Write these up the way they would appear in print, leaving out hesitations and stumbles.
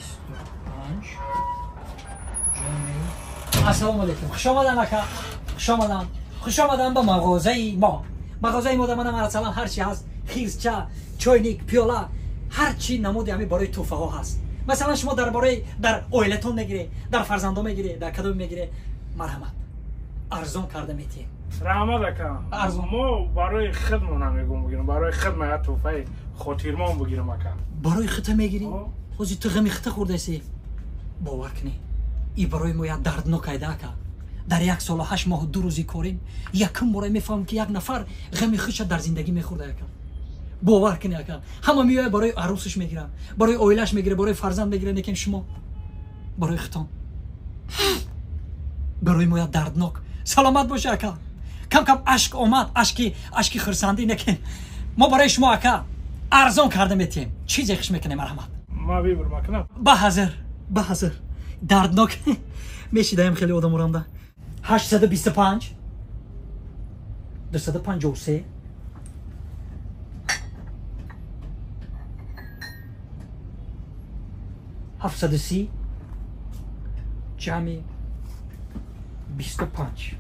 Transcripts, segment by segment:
25 جمعی. السلام علیکم. خوش آمدن اکا. خوش آمدن به مغازه ما. مغازه ما در مثلا هر چی هست، خیزچه، چاینیک، پیاله، هر چی نمودی همین برای توفه ها هست. مثلا شما در اویلتون میگیری، در فرزندان میگیری، در کدوم میگیری، مرحمت ارزان کرده میتیم. رحمت اکا ما برای خدمت نمیگم بگیرم، برای خدمت توفه خاطرمان بگیرم اکا. برای خطه میگیری؟ خوزی تو غمی خطه خورده سی؟ باور کنی ای برای ما یک دردناک ایده اکا. در 1 سال و 8 ماه و 2 روزی کاریم یکم برای میفهم که یک نفر غمی خودش در زندگی میخورده اکا. باور کنی اکا همه میای برای عروسش میگیرن، برای اویلش میگیره، برای فرزند میگیره، لیکن شما برای ختان برای ما یک دردناک. سلامت باشه اکا. کم کم اشک آمد، اشکی خرسندی، لیکن ما برای شما اکا ارزان کرده میتیم. چیزی خش میکنه مرحمت. ما بیبر مکنم. به حاضر دردناک میشیدم خیلی آدم رانده. 825 253 730 جمعی 25.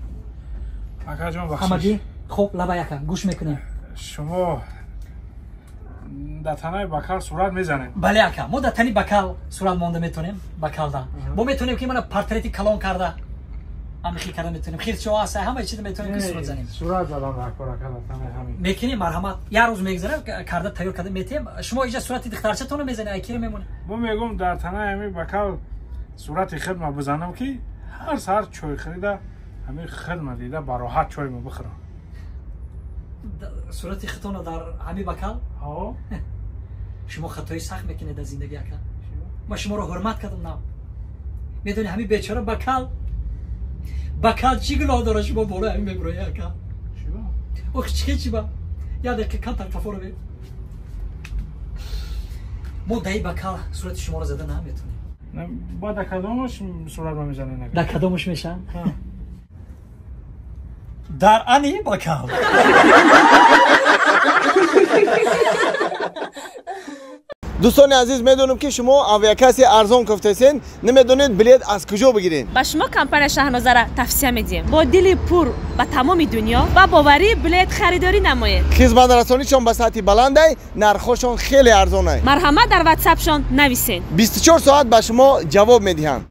اکا جان بخشش. حمدی خوب لبا یکا گوش میکنیم. شما در تنه بکال صورت میزنیم؟ بله اکا ما در تنه بکال صورت مانده میتونیم. بکال دا ما میتونیم که من پورتریتی کلان کرده همخی کرده میتونیم. خیر شما هست همه چیز میتونیم که صورت زنیم. صورت زدن در کار اکا در تنه همین میکنیم. مرحمت یه روز میگذره کرده تیار کرده میتیم. شما اینجا صورت دخترچه تونو میزنی ایکی میمونه. ما میگم در تنه همین بکال صورت خدمت بزنم که هر ساعت چای خریده همین خدمت دیده براحت چای ما بخورم. صورت خطون در همین بکال؟ ها شما خطای سخت میکنید در زندگی اکا. ما شما رو حرمت کردم نه. میدونی همین بیچاره بکال چی گناه داره شما بالا همین میبرایی اکا؟ اوه چی با یاد که کم تکفا رو بید ما دایی بکال صورت شما رو زده نمیتونیم. با در کدامش صورت ما میزنه نگه؟ در کدامش میشن؟ در انی بکال. دوستان عزیز میدونم که شما اویاکسی ارزان گفتین، نمیدونید بلیط از کجا بگیرین. با شما کمپانی شاهنامه را توصیه میدیم با دلی پر به تمام دنیا و باوری بلیط خریداری نمایید. خدمت رسانیشون به سطح بلنده، نرخشون خیلی ارزانه. مرحمت در واتساپ شون نویسین. 24 ساعت به شما جواب میدهند.